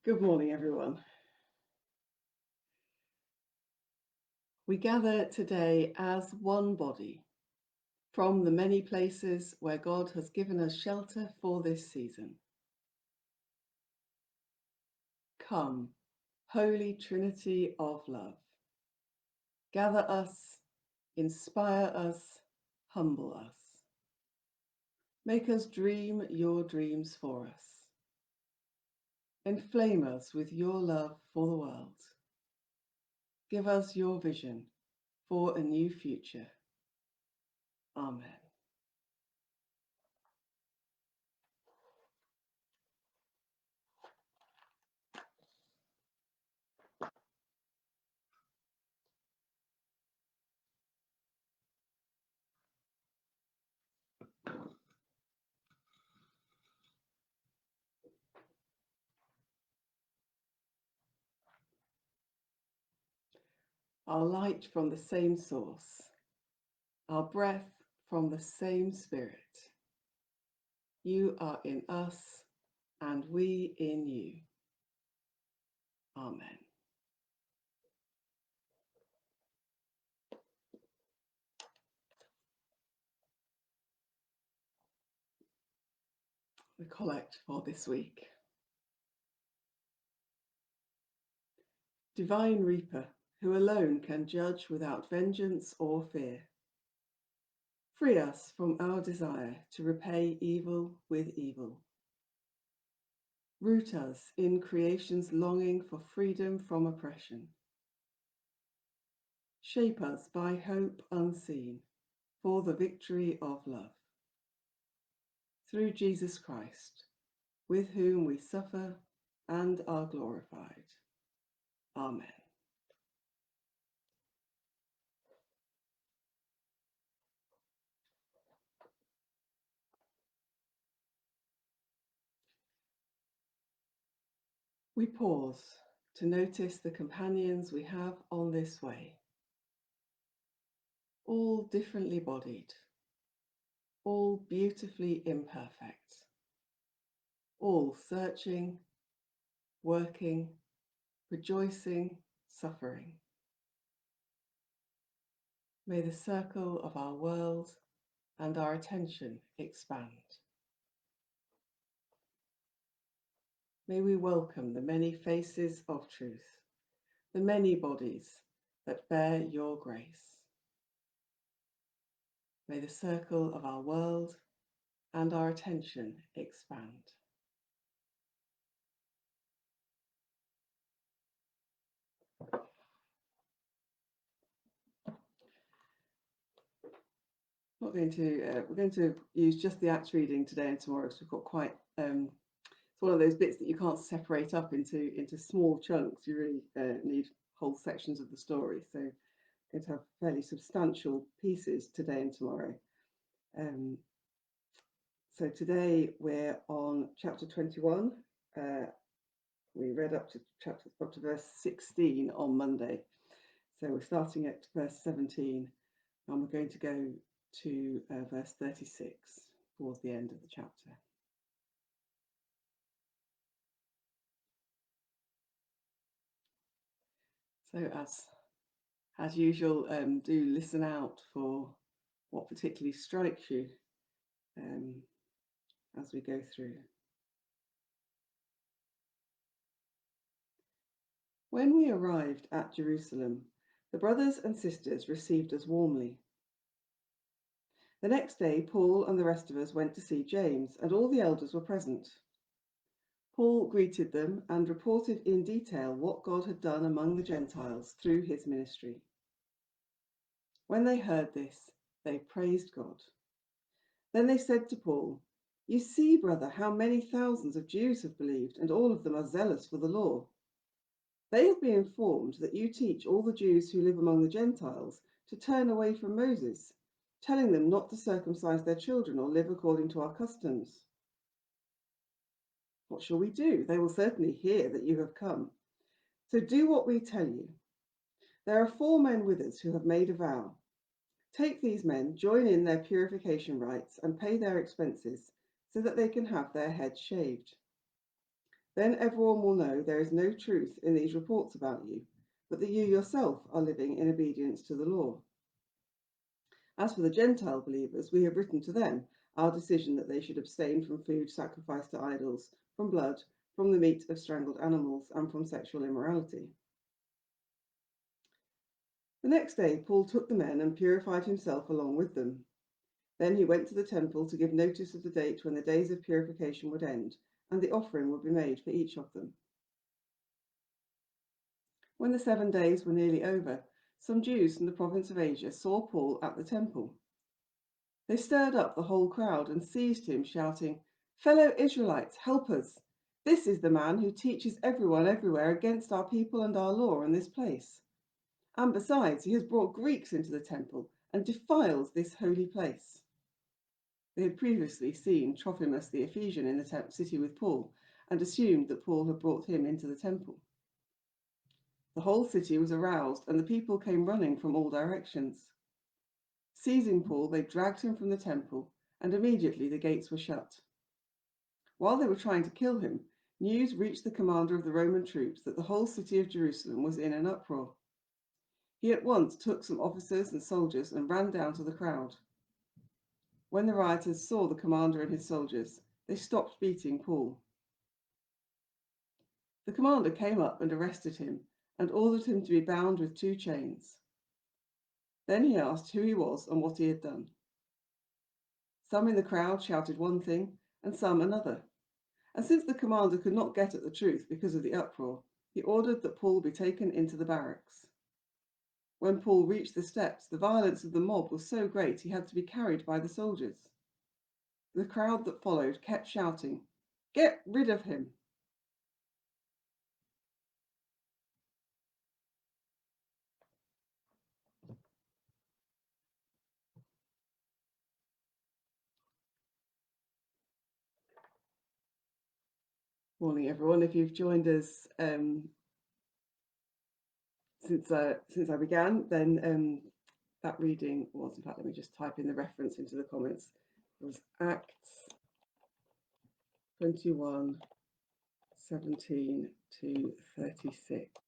Good morning, everyone. We gather today as one body from the many places where God has given us shelter for this season. Come, Holy Trinity of love. Gather us, inspire us, humble us. Make us dream your dreams for us. Inflame us with your love for the world. Give us your vision for a new future. Amen. Our light from the same source, our breath from the same Spirit. You are in us, and we in you. Amen. The collect for this week. Divine Reaper, who alone can judge without vengeance or fear, free us from our desire to repay evil with evil. Root us in creation's longing for freedom from oppression. Shape us by hope unseen for the victory of love. Through Jesus Christ, with whom we suffer and are glorified. Amen. We pause to notice the companions we have on this way, all differently bodied, all beautifully imperfect, all searching, working, rejoicing, suffering. May the circle of our world and our attention expand. May we welcome the many faces of truth, the many bodies that bear your grace. May the circle of our world and our attention expand. We're going to use just the Acts reading today and tomorrow because we've got quite it's one of those bits that you can't separate up into small chunks. You really need whole sections of the story. So we're going to have fairly substantial pieces today and tomorrow. So today we're on chapter 21. We read up to verse 16 on Monday. So we're starting at verse 17 and we're going to go to verse 36 towards the end of the chapter. So as usual, do listen out for what particularly strikes you as we go through. When we arrived at Jerusalem, the brothers and sisters received us warmly. The next day, Paul and the rest of us went to see James, and all the elders were present. Paul greeted them and reported in detail what God had done among the Gentiles through his ministry. When they heard this, they praised God. Then they said to Paul, "You see, brother, how many thousands of Jews have believed, and all of them are zealous for the law. They have been informed that you teach all the Jews who live among the Gentiles to turn away from Moses, telling them not to circumcise their children or live according to our customs. What shall we do? They will certainly hear that you have come. So do what we tell you. There are 4 men with us who have made a vow. Take these men, join in their purification rites, and pay their expenses so that they can have their heads shaved. Then everyone will know there is no truth in these reports about you, but that you yourself are living in obedience to the law. As for the Gentile believers, we have written to them our decision that they should abstain from food sacrificed to idols, from blood, from the meat of strangled animals, and from sexual immorality. The next day, Paul took the men and purified himself along with them. Then he went to the temple to give notice of the date when the days of purification would end, and the offering would be made for each of them. When the 7 days were nearly over, some Jews from the province of Asia saw Paul at the temple. They stirred up the whole crowd and seized him, shouting, "Fellow Israelites, help us! This is the man who teaches everyone everywhere against our people and our law in this place. And besides, he has brought Greeks into the temple and defiles this holy place." They had previously seen Trophimus the Ephesian in the city with Paul and assumed that Paul had brought him into the temple. The whole city was aroused, and the people came running from all directions. Seizing Paul, they dragged him from the temple, and immediately the gates were shut. While they were trying to kill him, news reached the commander of the Roman troops that the whole city of Jerusalem was in an uproar. He at once took some officers and soldiers and ran down to the crowd. When the rioters saw the commander and his soldiers, they stopped beating Paul. The commander came up and arrested him and ordered him to be bound with 2 chains. Then he asked who he was and what he had done. Some in the crowd shouted one thing and some another. And since the commander could not get at the truth because of the uproar, he ordered that Paul be taken into the barracks. When Paul reached the steps, the violence of the mob was so great he had to be carried by the soldiers. The crowd that followed kept shouting, "Get rid of him!" Morning, everyone. If you've joined us since I began, then that reading was, in fact, let me just type in the reference into the comments. It was Acts 21, 17 to 36.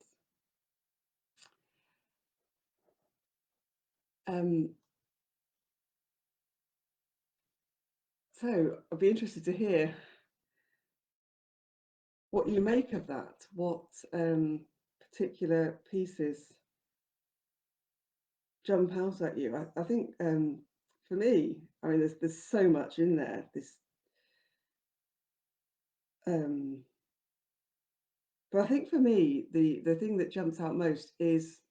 So I'd be interested to hear what you make of that, what particular pieces jump out at you. I think for me, I mean, there's so much in there. But I think for me, the thing that jumps out most is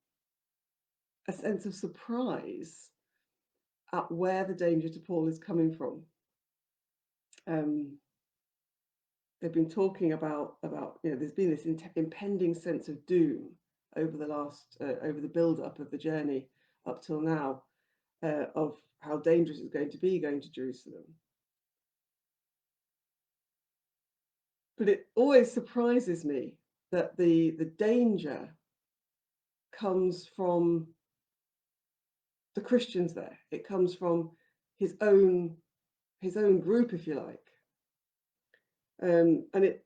a sense of surprise at where the danger to Paul is coming from. They've been talking about there's been this impending sense of doom over the build-up of the journey up till now, of how dangerous it's going to be going to Jerusalem. But it always surprises me that the danger comes from the Christians there. It comes from his own group, if you like. And it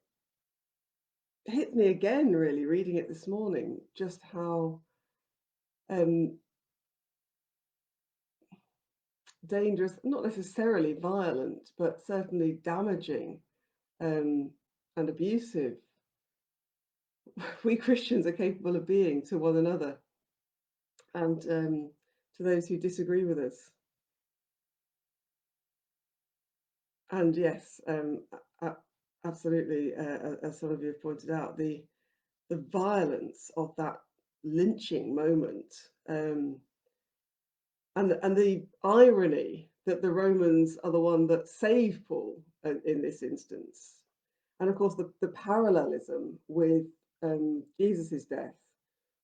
hit me again, really, reading it this morning, just how dangerous, not necessarily violent, but certainly damaging and abusive we Christians are capable of being to one another and to those who disagree with us. And yes, absolutely, as some of you have pointed out, the violence of that lynching moment, and the irony that the Romans are the one that save Paul in this instance, and of course the parallelism with Jesus's death,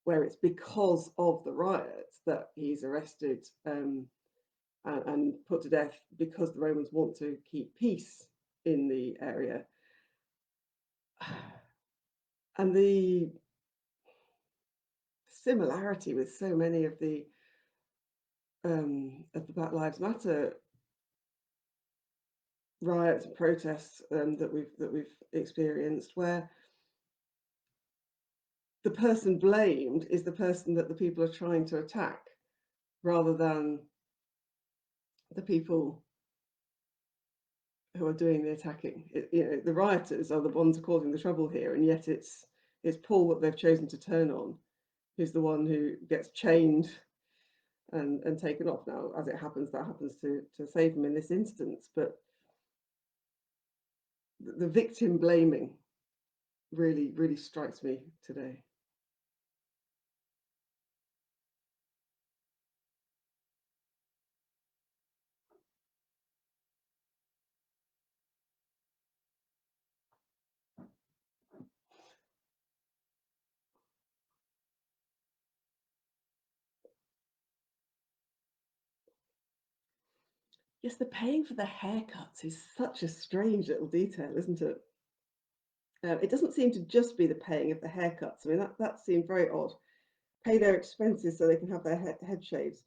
where it's because of the riots that he's arrested and put to death because the Romans want to keep peace in the area. And the similarity with so many of the Black Lives Matter riots and protests that we've experienced, where the person blamed is the person that the people are trying to attack, rather than the people who are doing the attacking. The rioters are the ones causing the trouble here, and yet it's Paul that they've chosen to turn on, who's the one who gets chained and taken off. Now, as it happens, that happens to save him in this instance, but the victim blaming really strikes me today. Yes, the paying for the haircuts is such a strange little detail, isn't it? It doesn't seem to just be the paying of the haircuts. I mean, that seemed very odd. Pay their expenses so they can have their head shaves.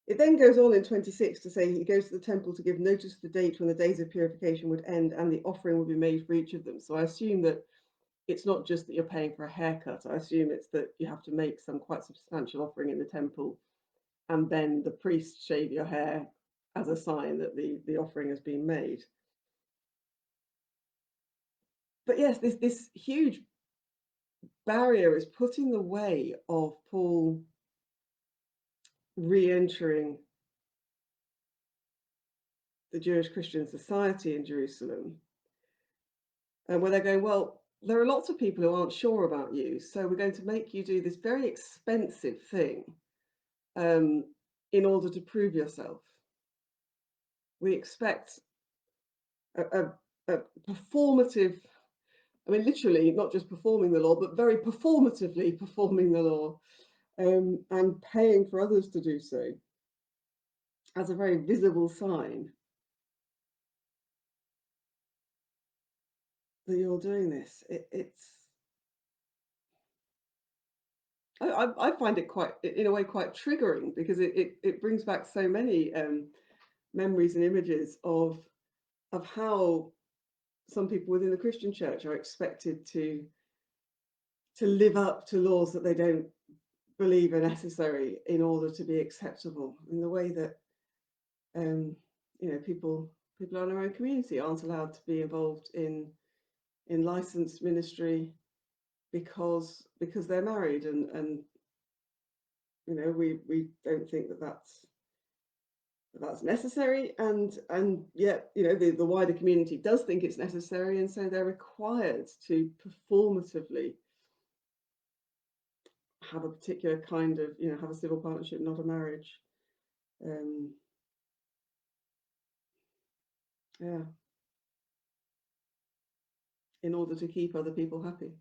It then goes on in 26 to say he goes to the temple to give notice of the date when the days of purification would end and the offering would be made for each of them. So I assume that it's not just that you're paying for a haircut. I assume it's that you have to make some quite substantial offering in the temple, and then the priest shave your hair as a sign that the offering has been made. But yes, this huge barrier is put in the way of Paul re-entering the Jewish Christian society in Jerusalem, and where they're going, well, there are lots of people who aren't sure about you, so we're going to make you do this very expensive thing in order to prove yourself. We expect a performative, I mean, literally not just performing the law, but very performatively performing the law, and paying for others to do so as a very visible sign that you're doing this. I find it quite, in a way, quite triggering, because it brings back so many memories and images of how some people within the Christian church are expected to live up to laws that they don't believe are necessary in order to be acceptable, in the way that people in our own community aren't allowed to be involved in licensed ministry because they're married, and we don't think that that's necessary, and yet the wider community does think it's necessary, and so they're required to performatively have a particular kind of have a civil partnership, not a marriage. Yeah, in order to keep other people happy.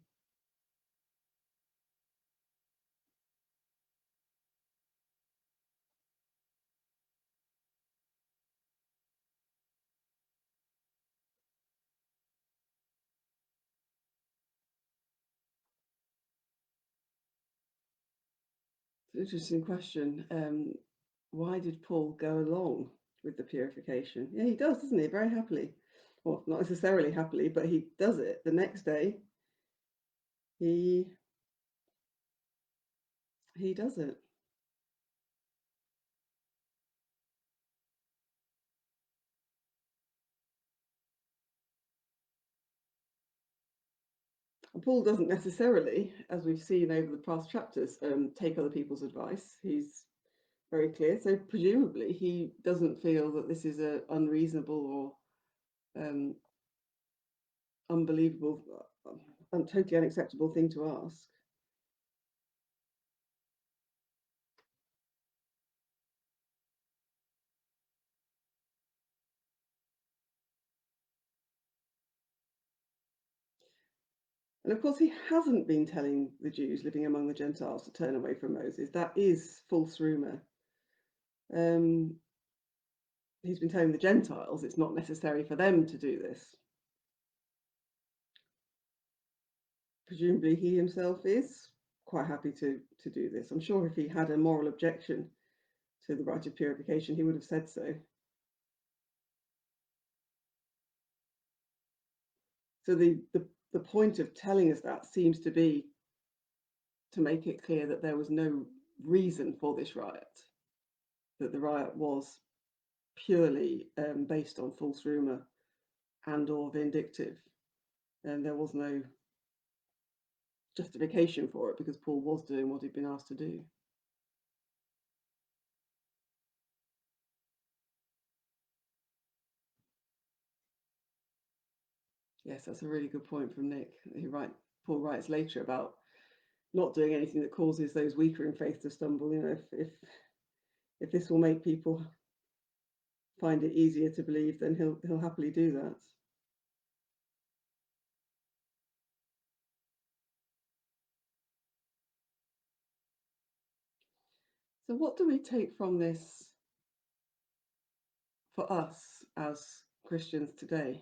Interesting question. Why did Paul go along with the purification? Yeah, he does, doesn't he? Very happily. Well, not necessarily happily, but he does it. The next day, he does it. And Paul doesn't necessarily, as we've seen over the past chapters, take other people's advice. He's very clear. So presumably, he doesn't feel that this is an unreasonable or unbelievable, totally unacceptable thing to ask. And of course, he hasn't been telling the Jews living among the Gentiles to turn away from Moses. That is false rumour. He's been telling the Gentiles it's not necessary for them to do this. Presumably, he himself is quite happy to do this. I'm sure if he had a moral objection to the rite of purification, he would have said so. So the point of telling us that seems to be to make it clear that there was no reason for this riot, that the riot was purely based on false rumour and or vindictive, and there was no justification for it because Paul was doing what he'd been asked to do. Yes, that's a really good point from Nick. Paul writes later about not doing anything that causes those weaker in faith to stumble. You know, if this will make people find it easier to believe, then he'll happily do that. So what do we take from this for us as Christians today?